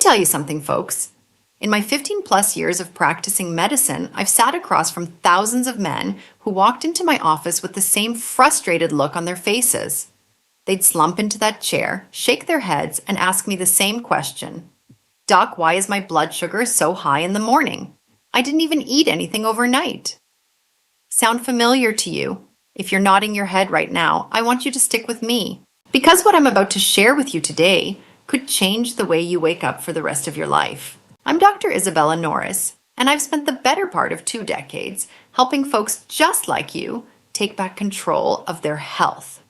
tell you something, folks. In my 15 plus years of practicing medicine, I've sat across from thousands of men who walked into my office with the same frustrated look on their faces. They'd slump into that chair, shake their heads, and ask me the same question. Doc, why is my blood sugar so high in the morning? I didn't even eat anything overnight. Sound familiar to you? If you're nodding your head right now, I want you to stick with me, because what I'm about to share with you today could change the way you wake up for the rest of your life. I'm Dr. Isabella Norris, and I've spent the better part of 2 decades helping folks just like you take back control of their health.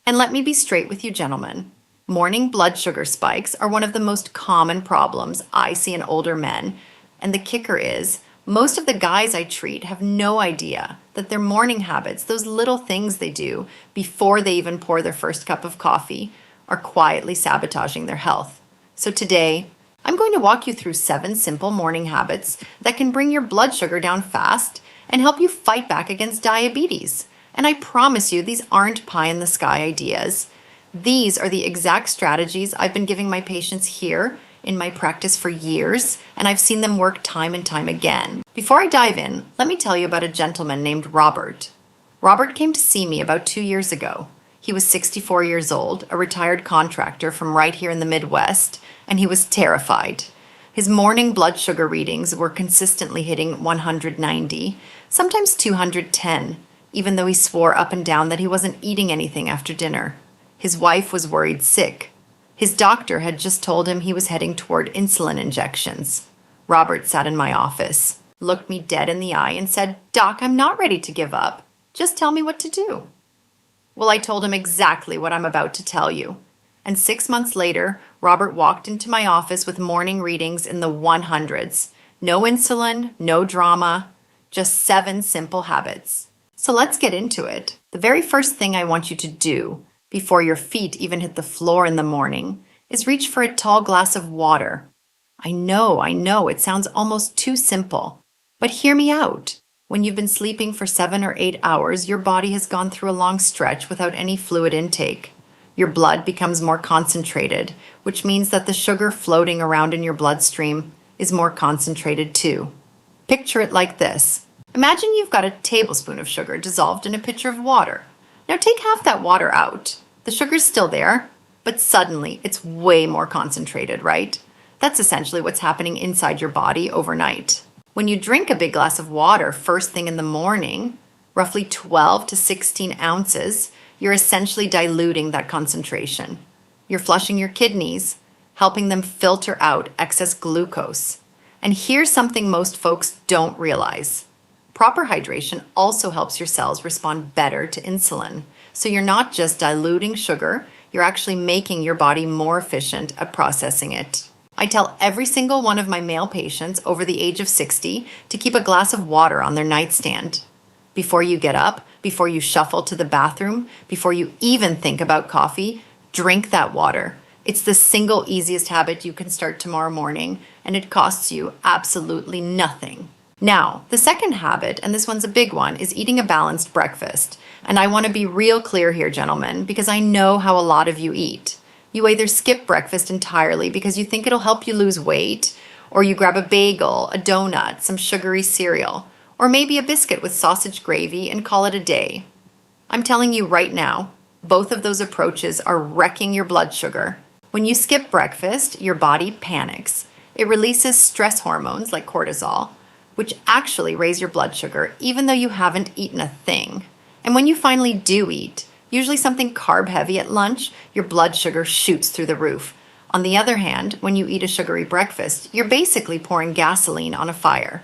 And let me be straight with you, gentlemen. Morning blood sugar spikes are one of the most common problems I see in older men, and the kicker is, most of the guys I treat have no idea that their morning habits, those little things they do before they even pour their first cup of coffee, are quietly sabotaging their health. So today, I'm going to walk you through 7 simple morning habits that can bring your blood sugar down fast and help you fight back against diabetes. And I promise you, these aren't pie-in-the-sky ideas. These are the exact strategies I've been giving my patients here in my practice for years, and I've seen them work time and time again. Before I dive in, let me tell you about a gentleman named Robert. Robert came to see me about 2 years ago. He was 64 years old, a retired contractor from right here in the Midwest, and he was terrified. His morning blood sugar readings were consistently hitting 190, sometimes 210, even though he swore up and down that he wasn't eating anything after dinner. His wife was worried sick. His doctor had just told him he was heading toward insulin injections. Robert sat in my office, looked me dead in the eye, and said, "Doc, I'm not ready to give up. Just tell me what to do." Well, I told him exactly what I'm about to tell you. And 6 months later, Robert walked into my office with morning readings in the 100s. No insulin, no drama, just 7 simple habits. So let's get into it. The very first thing I want you to do before your feet even hit the floor in the morning is reach for a tall glass of water. I know, it sounds almost too simple. But hear me out. When you've been sleeping for 7 or 8 hours, your body has gone through a long stretch without any fluid intake. Your blood becomes more concentrated, which means that the sugar floating around in your bloodstream is more concentrated too. Picture it like this. Imagine you've got a tablespoon of sugar dissolved in a pitcher of water. Now take half that water out. The sugar's still there, but suddenly it's way more concentrated, right? That's essentially what's happening inside your body overnight. When you drink a big glass of water first thing in the morning, roughly 12 to 16 ounces, you're essentially diluting that concentration. You're flushing your kidneys, helping them filter out excess glucose. And here's something most folks don't realize. Proper hydration also helps your cells respond better to insulin. So you're not just diluting sugar, you're actually making your body more efficient at processing it. I tell every single one of my male patients over the age of 60 to keep a glass of water on their nightstand. Before you get up, before you shuffle to the bathroom, before you even think about coffee, drink that water. It's the single easiest habit you can start tomorrow morning, and it costs you absolutely nothing. Now, the second habit, and this one's a big one, is eating a balanced breakfast. And I want to be real clear here, gentlemen, because I know how a lot of you eat. You either skip breakfast entirely because you think it'll help you lose weight, or you grab a bagel, a donut, some sugary cereal, or maybe a biscuit with sausage gravy and call it a day. I'm telling you right now, both of those approaches are wrecking your blood sugar. When you skip breakfast, your body panics. It releases stress hormones like cortisol, which actually raise your blood sugar even though you haven't eaten a thing. And when you finally do eat, usually something carb-heavy at lunch, your blood sugar shoots through the roof. On the other hand, when you eat a sugary breakfast, you're basically pouring gasoline on a fire.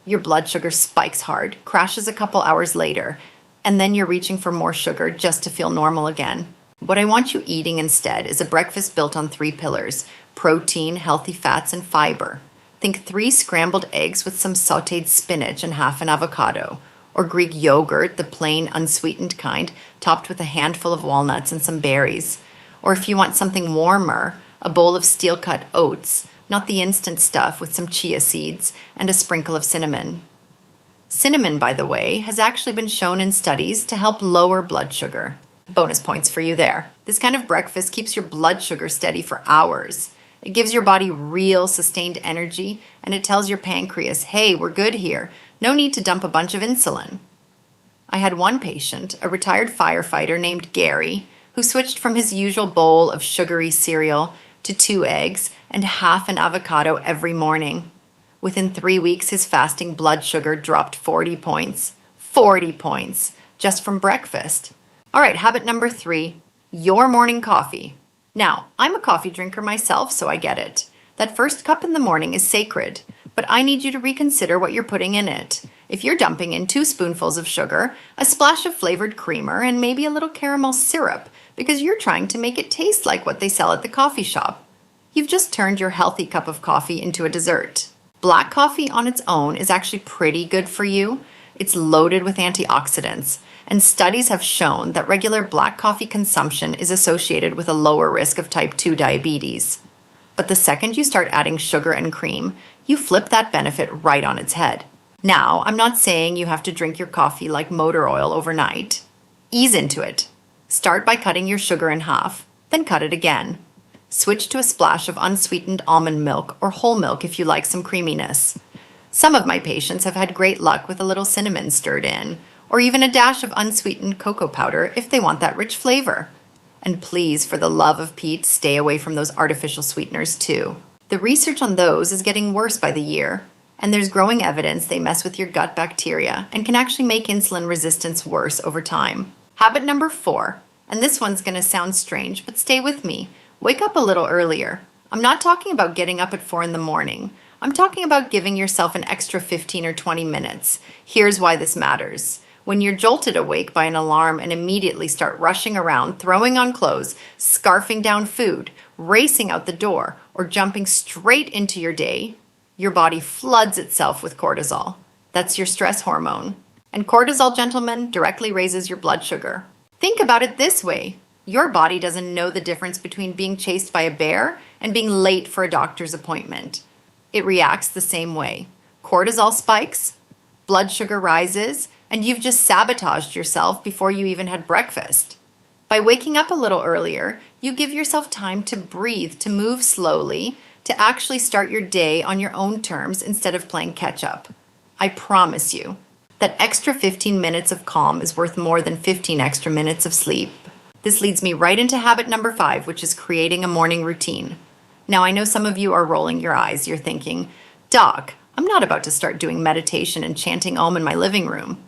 Your blood sugar spikes hard, crashes a couple hours later, and then you're reaching for more sugar just to feel normal again. What I want you eating instead is a breakfast built on 3 pillars: protein, healthy fats, and fiber. Think 3 scrambled eggs with some sautéed spinach and half an avocado, or Greek yogurt, the plain, unsweetened kind, topped with a handful of walnuts and some berries. Or if you want something warmer, a bowl of steel-cut oats, not the instant stuff, with some chia seeds and a sprinkle of cinnamon. Cinnamon, by the way, has actually been shown in studies to help lower blood sugar. Bonus points for you there. This kind of breakfast keeps your blood sugar steady for hours. It gives your body real sustained energy, and it tells your pancreas, hey, we're good here. No need to dump a bunch of insulin. I had one patient, a retired firefighter named Gary, who switched from his usual bowl of sugary cereal to 2 eggs and half an avocado every morning. Within 3 weeks, his fasting blood sugar dropped 40 points. 40 points, just from breakfast. All right, habit number 3, your morning coffee. Now, I'm a coffee drinker myself, so I get it. That first cup in the morning is sacred, but I need you to reconsider what you're putting in it. If you're dumping in 2 spoonfuls of sugar, a splash of flavored creamer, and maybe a little caramel syrup, because you're trying to make it taste like what they sell at the coffee shop, you've just turned your healthy cup of coffee into a dessert. Black coffee on its own is actually pretty good for you. It's loaded with antioxidants, and studies have shown that regular black coffee consumption is associated with a lower risk of type 2 diabetes. But the second you start adding sugar and cream, you flip that benefit right on its head. Now, I'm not saying you have to drink your coffee like motor oil overnight. Ease into it. Start by cutting your sugar in half, then cut it again. Switch to a splash of unsweetened almond milk or whole milk if you like some creaminess. Some of my patients have had great luck with a little cinnamon stirred in, or even a dash of unsweetened cocoa powder if they want that rich flavor. And please, for the love of Pete, stay away from those artificial sweeteners too. The research on those is getting worse by the year, and there's growing evidence they mess with your gut bacteria and can actually make insulin resistance worse over time. Habit number 4, and this one's going to sound strange, but stay with me. Wake up a little earlier. I'm not talking about getting up at 4 in the morning. I'm talking about giving yourself an extra 15 or 20 minutes. Here's why this matters. When you're jolted awake by an alarm and immediately start rushing around, throwing on clothes, scarfing down food, racing out the door, or jumping straight into your day, your body floods itself with cortisol. That's your stress hormone. And cortisol, gentlemen, directly raises your blood sugar. Think about it this way. Your body doesn't know the difference between being chased by a bear and being late for a doctor's appointment. It reacts the same way. Cortisol spikes, blood sugar rises, and you've just sabotaged yourself before you even had breakfast. By waking up a little earlier, you give yourself time to breathe, to move slowly, to actually start your day on your own terms instead of playing catch up. I promise you, that extra 15 minutes of calm is worth more than 15 extra minutes of sleep. This leads me right into habit number 5, which is creating a morning routine. Now, I know some of you are rolling your eyes. You're thinking, Doc, I'm not about to start doing meditation and chanting Om in my living room.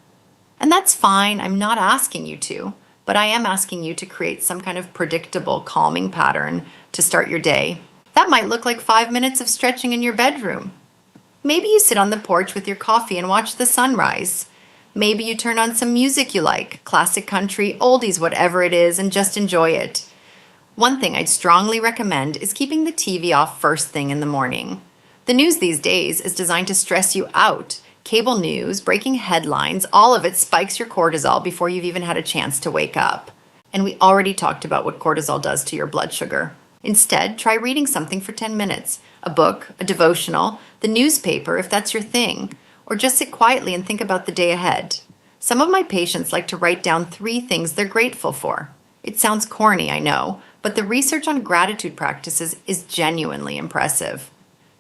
And that's fine. I'm not asking you to, but I am asking you to create some kind of predictable calming pattern to start your day. That might look like 5 minutes of stretching in your bedroom. Maybe you sit on the porch with your coffee and watch the sunrise. Maybe you turn on some music you like, classic country, oldies, whatever it is, and just enjoy it. One thing I'd strongly recommend is keeping the TV off first thing in the morning. The news these days is designed to stress you out. Cable news, breaking headlines, all of it spikes your cortisol before you've even had a chance to wake up. And we already talked about what cortisol does to your blood sugar. Instead, try reading something for 10 minutes. A book, a devotional, the newspaper if that's your thing. Or just sit quietly and think about the day ahead. Some of my patients like to write down 3 things they're grateful for. It sounds corny, I know, but the research on gratitude practices is genuinely impressive.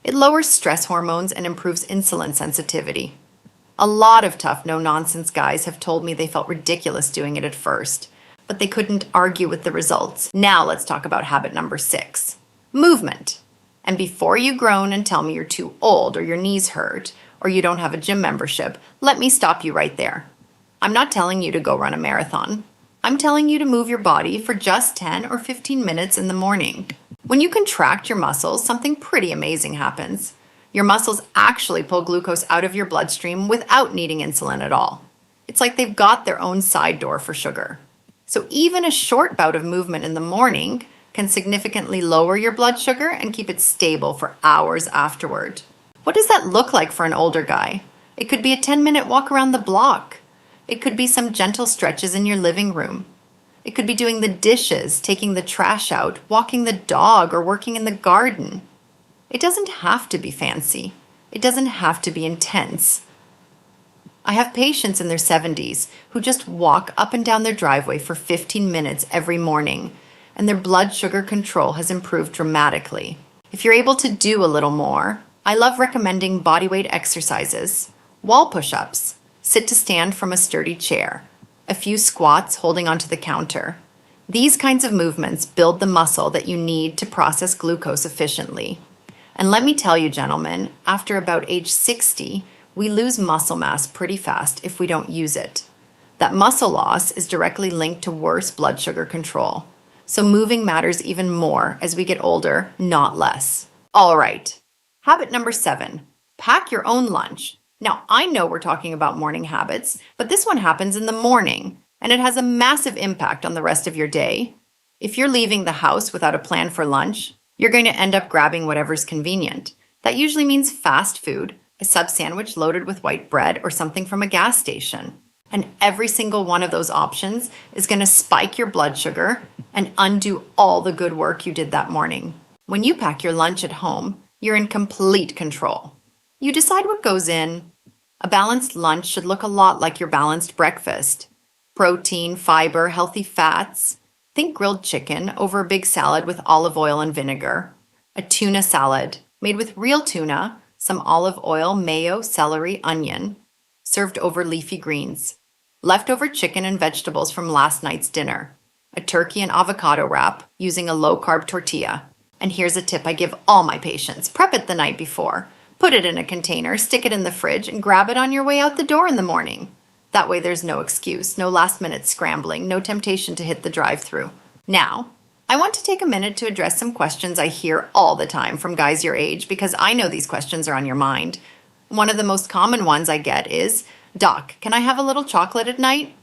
It lowers stress hormones and improves insulin sensitivity. A lot of tough, no-nonsense guys have told me they felt ridiculous doing it at first, but they couldn't argue with the results. Now let's talk about habit number 6, movement. And before you groan and tell me you're too old or your knees hurt or you don't have a gym membership, let me stop you right there. I'm not telling you to go run a marathon. I'm telling you to move your body for just 10 or 15 minutes in the morning. When you contract your muscles, something pretty amazing happens. Your muscles actually pull glucose out of your bloodstream without needing insulin at all. It's like they've got their own side door for sugar. So even a short bout of movement in the morning can significantly lower your blood sugar and keep it stable for hours afterward. What does that look like for an older guy? It could be a 10-minute walk around the block. It could be some gentle stretches in your living room. It could be doing the dishes, taking the trash out, walking the dog, or working in the garden. It doesn't have to be fancy. It doesn't have to be intense. I have patients in their 70s who just walk up and down their driveway for 15 minutes every morning, and their blood sugar control has improved dramatically. If you're able to do a little more, I love recommending bodyweight exercises, wall push-ups, sit to stand from a sturdy chair, a few squats holding onto the counter. These kinds of movements build the muscle that you need to process glucose efficiently. And let me tell you, gentlemen, after about age 60, we lose muscle mass pretty fast if we don't use it. That muscle loss is directly linked to worse blood sugar control. So moving matters even more as we get older, not less. All right. Habit number 7, pack your own lunch. Now, I know we're talking about morning habits, but this one happens in the morning, and it has a massive impact on the rest of your day. If you're leaving the house without a plan for lunch, you're going to end up grabbing whatever's convenient. That usually means fast food, a sub sandwich loaded with white bread, or something from a gas station. And every single one of those options is going to spike your blood sugar and undo all the good work you did that morning. When you pack your lunch at home, you're in complete control. You decide what goes in. A balanced lunch should look a lot like your balanced breakfast. Protein, fiber, healthy fats. Think grilled chicken over a big salad with olive oil and vinegar. A tuna salad made with real tuna, some olive oil, mayo, celery, onion, served over leafy greens. Leftover chicken and vegetables from last night's dinner. A turkey and avocado wrap using a low-carb tortilla. And here's a tip I give all my patients. Prep it the night before. Put it in a container, stick it in the fridge, and grab it on your way out the door in the morning. That way there's no excuse, no last-minute scrambling, no temptation to hit the drive-thru. Now, I want to take a minute to address some questions I hear all the time from guys your age because I know these questions are on your mind. One of the most common ones I get is, "Doc, can I have a little chocolate at night?"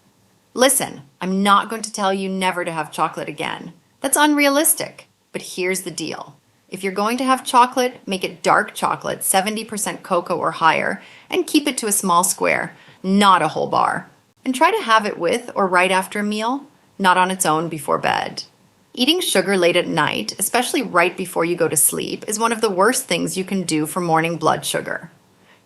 Listen, I'm not going to tell you never to have chocolate again. That's unrealistic. But here's the deal. If you're going to have chocolate, make it dark chocolate, 70% cocoa or higher, and keep it to a small square, not a whole bar. And try to have it with or right after a meal, not on its own before bed. Eating sugar late at night, especially right before you go to sleep, is one of the worst things you can do for morning blood sugar.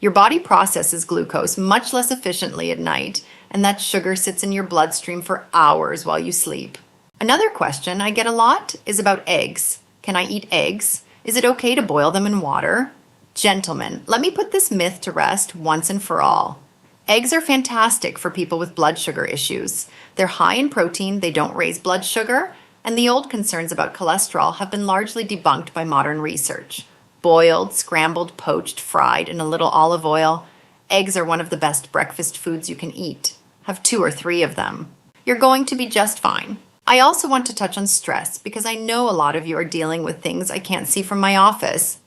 Your body processes glucose much less efficiently at night, and that sugar sits in your bloodstream for hours while you sleep. Another question I get a lot is about eggs. Can I eat eggs? Is it okay to boil them in water? Gentlemen, let me put this myth to rest once and for all. Eggs are fantastic for people with blood sugar issues. They're high in protein, they don't raise blood sugar, and the old concerns about cholesterol have been largely debunked by modern research. Boiled, scrambled, poached, fried in a little olive oil, eggs are one of the best breakfast foods you can eat. Have 2 or 3 of them. You're going to be just fine. I also want to touch on stress because I know a lot of you are dealing with things I can't see from my office.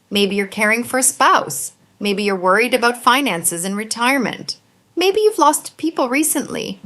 Maybe you're caring for a spouse. Maybe you're worried about finances and retirement. Maybe you've lost people recently.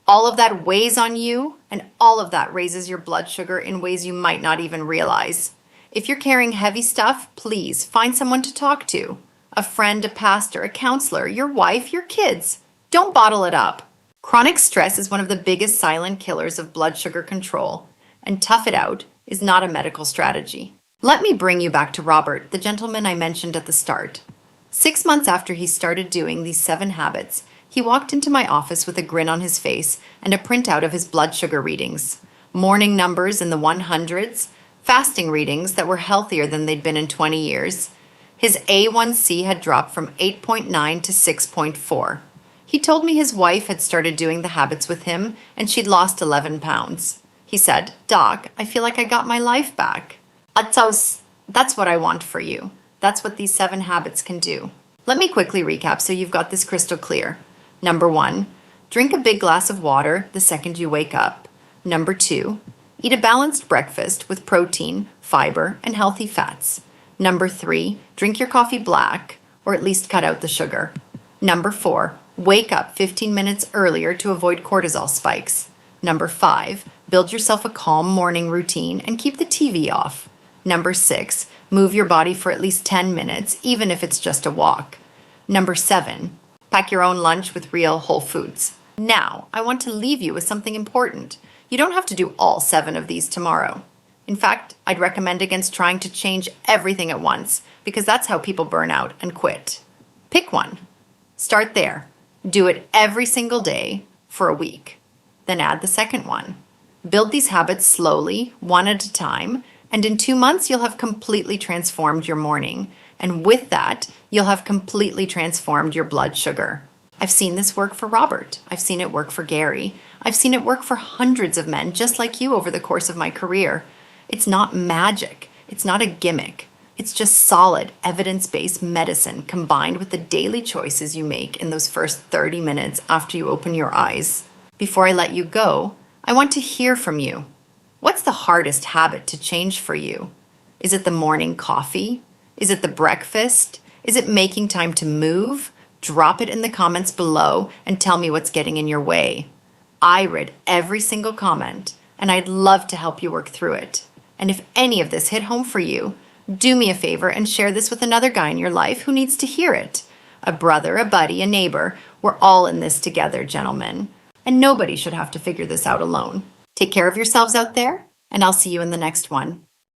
All of that weighs on you, and all of that raises your blood sugar in ways you might not even realize. If you're carrying heavy stuff, please find someone to talk to. A friend, a pastor, a counselor, your wife, your kids. Don't bottle it up. Chronic stress is one of the biggest silent killers of blood sugar control, and tough it out is not a medical strategy. Let me bring you back to Robert, the gentleman I mentioned at the start. 6 months after he started doing these 7 habits, he walked into my office with a grin on his face and a printout of his blood sugar readings. Morning numbers in the 100s, fasting readings that were healthier than they'd been in 20 years. His A1C had dropped from 8.9 to 6.4. He told me his wife had started doing the habits with him and she'd lost 11 pounds. He said, "Doc, I feel like I got my life back." That's what I want for you. That's what these 7 habits can do. Let me quickly recap so you've got this crystal clear. Number 1, drink a big glass of water the second you wake up. Number 2, eat a balanced breakfast with protein, fiber, and healthy fats. Number 3, drink your coffee black, or at least cut out the sugar. Number 4, wake up 15 minutes earlier to avoid cortisol spikes. Number 5, build yourself a calm morning routine and keep the TV off. Number 6, move your body for at least 10 minutes, even if it's just a walk. Number 7, pack your own lunch with real whole foods. Now, I want to leave you with something important. You don't have to do all 7 of these tomorrow. In fact, I'd recommend against trying to change everything at once, because that's how people burn out and quit. Pick one. Start there. Do it every single day for a week. Then add the second one. Build these habits slowly, one at a time, And in 2 months, you'll have completely transformed your morning. And with that, you'll have completely transformed your blood sugar. I've seen this work for Robert. I've seen it work for Gary. I've seen it work for hundreds of men just like you over the course of my career. It's not magic. It's not a gimmick. It's just solid, evidence-based medicine combined with the daily choices you make in those first 30 minutes after you open your eyes. Before I let you go, I want to hear from you. What's the hardest habit to change for you? Is it the morning coffee? Is it the breakfast? Is it making time to move? Drop it in the comments below and tell me what's getting in your way. I read every single comment, and I'd love to help you work through it. And if any of this hit home for you, do me a favor and share this with another guy in your life who needs to hear it. A brother, a buddy, a neighbor. We're all in this together, gentlemen. And nobody should have to figure this out alone. Take care of yourselves out there, and I'll see you in the next one.